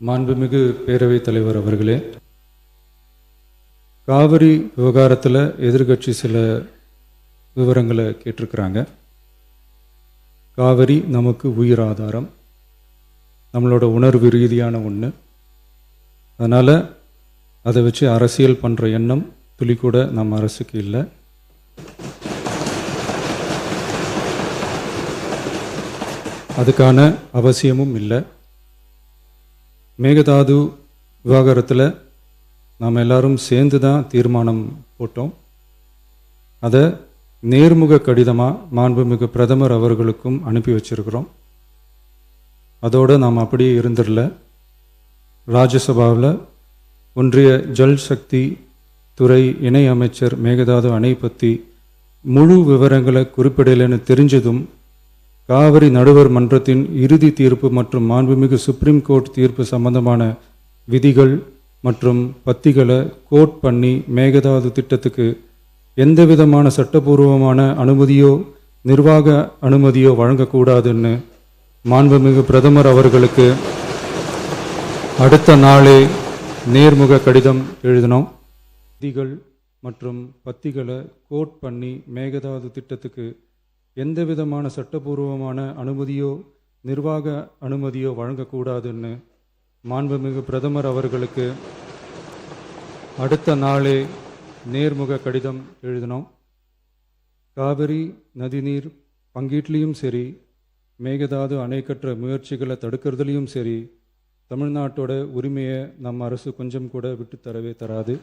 மாண்புமிகு பேரவைத் தலைவர் அவர்களே, காவிரி விவகாரத்தில் எதிர்கட்சி சில விவரங்களை கேட்டிருக்கிறாங்க. காவிரி நமக்கு உயிர் ஆதாரம், நம்மளோட உணர்வு ரீதியான ஒன்று. அதனால் அதை வச்சு அரசியல் பண்ணுற எண்ணம் துளி கூட நம்ம அரசுக்கு இல்லை. அதுக்கான அவசியமும் இல்லை. மேகதாது விவகாரத்தில் நாம் எல்லாரும் சேர்ந்து தான் தீர்மானம் போட்டோம். அதை நேர்முக கடிதமாக மாண்புமிகு பிரதமர் அவர்களுக்கும் அனுப்பி வச்சிருக்கிறோம். அதோடு நாம் அப்படியே இருந்துடல. ராஜ்யசபாவில் ஒன்றிய ஜல் சக்தி துறை இணை அமைச்சர் மேகதாது அணை பற்றி முழு விவரங்களை குறிப்பிடலைன்னு தெரிஞ்சதும் காவிரி நடுவர் மன்றத்தின் இறுதி தீர்ப்பு மற்றும் மாண்புமிகு சுப்ரீம் கோர்ட் தீர்ப்பு சம்பந்தமான விதிகள் மற்றும் பத்திகளை கோட் பண்ணி மேகதாது திட்டத்துக்கு எந்த விதமான சட்டபூர்வமான அனுமதியோ நிர்வாக அனுமதியோ வழங்கக்கூடாதுன்னு மாண்புமிகு பிரதமர் அவர்களுக்கு அடுத்த நாளே நேர்முக கடிதம் எழுதினோம். விதிகள் மற்றும் பத்திகளை கோட் பண்ணி மேகதாது திட்டத்துக்கு எந்த விதமான சட்டபூர்வமான அனுமதியோ நிர்வாக அனுமதியோ வழங்கக்கூடாதுன்னு மாண்புமிகு பிரதமர் அவர்களுக்கு அடுத்த நாளே நேர்முக கடிதம் எழுதினோம். காவிரி நதிநீர் பங்கீட்லேயும் சரி, மேகதாது அணை கட்டுற முயற்சிகளை தடுக்கிறதுலையும் சரி, தமிழ்நாட்டோட உரிமையை நம்ம அரசு கொஞ்சம் கூட விட்டு தரவே தராது.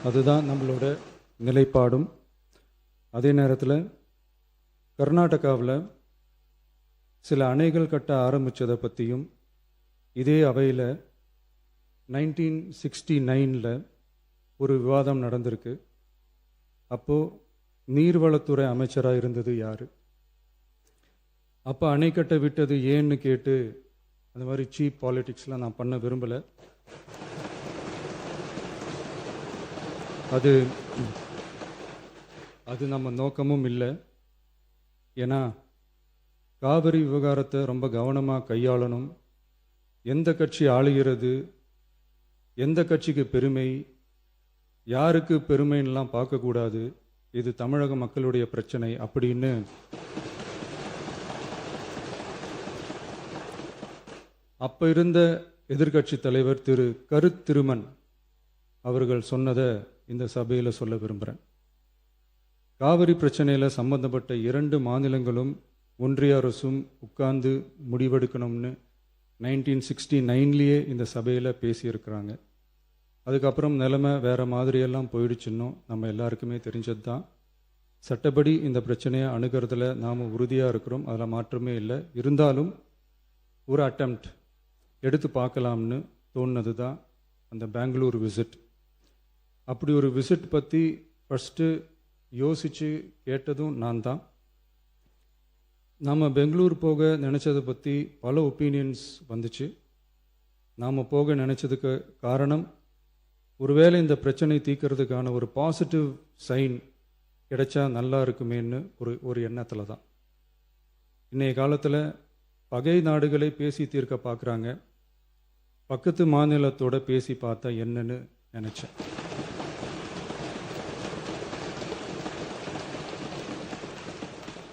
அதுதான் நம்மளோட நிலைப்பாடும். அதே நேரத்தில் கர்நாடகாவில் சில அணைகள் கட்ட ஆரம்பித்ததை பற்றியும் இதே அவையில் 1969 ஒரு விவாதம் நடந்திருக்கு. அப்போது நீர்வளத்துறை அமைச்சராக இருந்தது யார்? அப்போ அணை கட்ட விட்டது ஏன்னு கேட்டு அந்த மாதிரி சீப் பாலிட்டிக்ஸ்லாம் நான் பண்ண விரும்பலை. அது நம்ம நோக்கமும் இல்லை. ஏன்னா காவிரி விவகாரத்தை ரொம்ப கவனமாக கையாளணும். எந்த கட்சி ஆளுகிறது, எந்த கட்சிக்கு பெருமை, யாருக்கு பெருமைன்னெலாம் பார்க்கக்கூடாது. இது தமிழக மக்களுடைய பிரச்சனை அப்படின்னு அப்போ இருந்த எதிர்கட்சி தலைவர் திரு கருத்திருமன் அவர்கள் சொன்னதை இந்த சபையில் சொல்ல விரும்புகிறேன். காவிரி பிரச்சனையில் சம்பந்தப்பட்ட 2 மாநிலங்களும் ஒன்றிய அரசும் உட்கார்ந்து முடிவெடுக்கணும்னு 1969 இந்த சபையில் பேசியிருக்கிறாங்க. அதுக்கப்புறம் நிலைமை வேறு மாதிரியெல்லாம் போயிடுச்சுன்னும் நம்ம எல்லாருக்குமே தெரிஞ்சது தான். சட்டப்படி இந்த பிரச்சனையை அணுகிறதுல நாம் உறுதியாக இருக்கிறோம், அதில் மாற்றமே இல்லை. இருந்தாலும் ஒரு அட்டெம்ப்ட் எடுத்து பார்க்கலாம்னு தோணுனது தான் அந்த பெங்களூர் விசிட். அப்படி ஒரு விசிட் பற்றி ஃபஸ்ட்டு யோசித்து கேட்டதும் நான் தான். நாம் பெங்களூர் போக நினச்சதை பற்றி பல ஒப்பீனியன்ஸ் வந்துச்சு. நாம் போக நினச்சதுக்கு காரணம், ஒருவேளை இந்த பிரச்சனை தீர்க்கறதுக்கான ஒரு பாசிட்டிவ் சைன் கிடைச்சா நல்லா இருக்குமேன்னு ஒரு எண்ணத்தில் தான். இன்றைய காலத்தில் பகை நாடுகளை பேசி தீர்க்க பார்க்குறாங்க, பக்கத்து மாநிலத்தோட பேசி பார்த்தா என்னன்னு நினச்சேன்.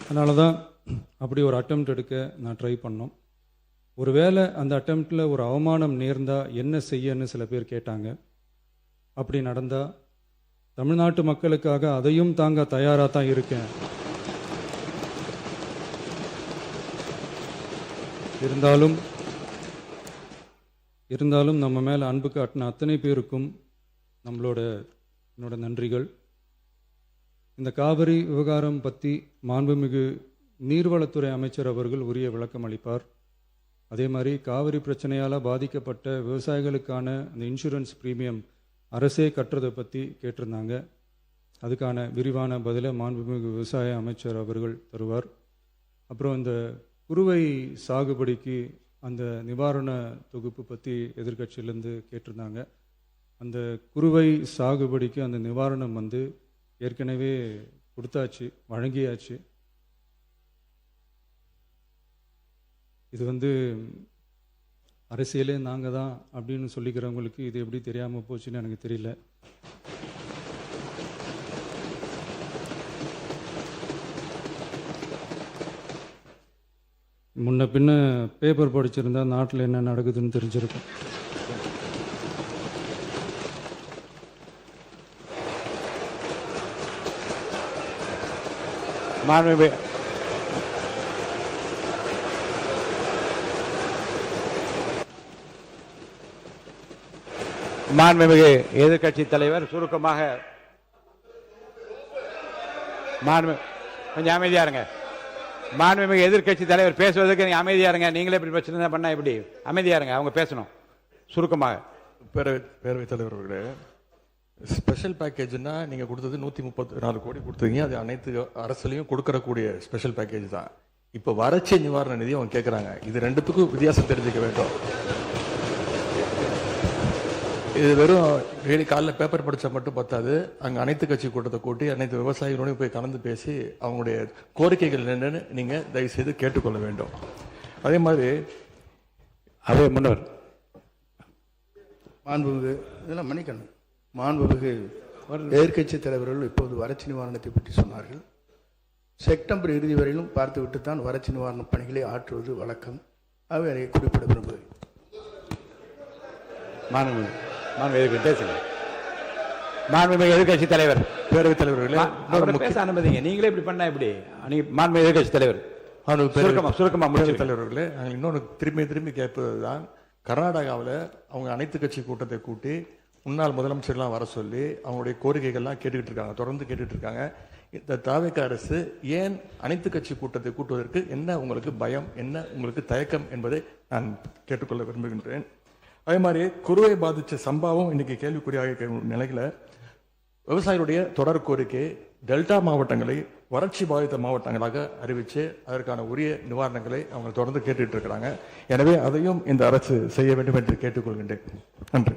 அதனால தான் அப்படி ஒரு அட்டெம்ப்ட் எடுக்க நான் ட்ரை பண்ணோம். ஒருவேளை அந்த அட்டெம்ப்டில் ஒரு அவமானம் நேர்ந்தால் என்ன செய்யன்னு சில பேர் கேட்டாங்க. அப்படி நடந்தால் தமிழ்நாட்டு மக்களுக்காக அதையும் தாங்க தயாராக தான் இருக்கேன். இருந்தாலும் நம்ம மேலே அன்பு காட்டின அத்தனை பேருக்கும் என்னோட நன்றிகள். இந்த காவிரி விவகாரம் பற்றி மாண்புமிகு நீர்வளத்துறை அமைச்சர் அவர்கள் உரிய விளக்கம் அளிப்பார். அதே மாதிரி காவிரி பிரச்சனையால் பாதிக்கப்பட்ட விவசாயிகளுக்கான அந்த இன்சூரன்ஸ் ப்ரீமியம் அரசே கட்டுறதை பற்றி கேட்டிருந்தாங்க. அதுக்கான விரிவான பதிலை மாண்புமிகு விவசாய அமைச்சர் அவர்கள் தருவார். அப்புறம் இந்த குறுவை சாகுபடிக்கு அந்த நிவாரண தொகுப்பு பற்றி எதிர்கட்சியிலேருந்து கேட்டிருந்தாங்க. அந்த குறுவை சாகுபடிக்கு அந்த நிவாரணம் ஏற்கனவே கொடுத்தாச்சு, வழங்கியாச்சு. இது வந்து அரசியலே நாங்கள் தான் அப்படின்னு சொல்லிக்கிறவங்களுக்கு இது எப்படி தெரியாமல் போச்சுன்னு எனக்கு தெரியல. முன்ன பின்ன பேப்பர் படிச்சிருந்தா நாட்டில் என்ன நடக்குதுன்னு தெரிஞ்சிருக்கும். மாண்புமிகு எதிர்க்கட்சி தலைவர் சுருக்கமாக கொஞ்சம் அமைதியா இருங்க. மாண்புமிகு எதிர்க்கட்சி தலைவர் பேசுவதற்கு நீங்க அமைதியா இருங்க. நீங்களே இப்படி பிரச்சனை பண்ணா எப்படி? அமைதியா இருங்க, அவங்க பேசணும் சுருக்கமாக. பேரவைத் தலைவர் அவர்களே, ஸ்பெஷல் பேக்கேஜ்னா நீங்க கொடுத்தது 134 கோடி கொடுத்தீங்க. அது அனைத்து அரசுலையும் கொடுக்கறக்கூடிய ஸ்பெஷல் பேக்கேஜ் தான். இப்போ வறட்சி நிவாரண நிதி அவங்க கேட்கறாங்க. இது ரெண்டுத்துக்கும் வித்தியாசம் தெரிஞ்சுக்க வேண்டும். இது வெறும் டெய்லி காலைல பேப்பர் படிச்சா மட்டும் பத்தாது. அங்கே அனைத்து கட்சி கூட்டத்தை கூட்டி அனைத்து விவசாயிகளோடையும் போய் கலந்து பேசி அவங்களுடைய கோரிக்கைகள் என்னன்னு நீங்க தயவு செய்து கேட்டுக்கொள்ள வேண்டும். அதே மாதிரி முன்னவர் மாண்புமிகு இதெல்லாம் மன்னிக்கணும். மாண்புமிகு எதிர்க்கட்சி தலைவர்கள் இப்போது வறட்சி நிவாரணத்தை பற்றி சொன்னார்கள். செப்டம்பர் இறுதி வரையிலும் பார்த்துவிட்டு தான் வறட்சி நிவாரண பணிகளை ஆற்றுவது வழக்கம். அவை அதை குறிப்பிட விரும்புகிறேன். எதிர்கட்சி தலைவர் பேரவைத் தலைவர்களே பேச அனுமதிங்க. நீங்களே இப்படி பண்ணா எப்படி? மாண்புமிகு எதிர்கட்சி தலைவர் சுருக்கமா முடிச்சு. தலைவர்களே, நாங்கள் இன்னொன்று திரும்பி கேட்பதுதான், கர்நாடகாவில் அவங்க அனைத்து கட்சி கூட்டத்தை கூட்டி முன்னாள் முதலமைச்சர்லாம் வர சொல்லி அவங்களுடைய கோரிக்கைகள்லாம் கேட்டுக்கிட்டு இருக்காங்க, தொடர்ந்து கேட்டுட்டு இருக்காங்க. இந்த தாவேக அரசு ஏன் அனைத்து கட்சி கூட்டத்தை கூட்டுவதற்கு என்ன உங்களுக்கு பயம், என்ன உங்களுக்கு தயக்கம் என்பதை நான் கேட்டுக்கொள்ள விரும்புகின்றேன். அதே மாதிரி குறுவை பாதித்த சம்பவம் இன்னைக்கு கேள்விக்குறியாக நிலையில விவசாயிகளுடைய தொடர் கோரிக்கை டெல்டா மாவட்டங்களை வறட்சி பாதித்த மாவட்டங்களாக அறிவித்து அதற்கான உரிய நிவாரணங்களை அவங்க தொடர்ந்து கேட்டுட்டு இருக்கிறாங்க. எனவே அதையும் இந்த அரசு செய்ய வேண்டும் என்று கேட்டுக்கொள்கின்றேன். நன்றி.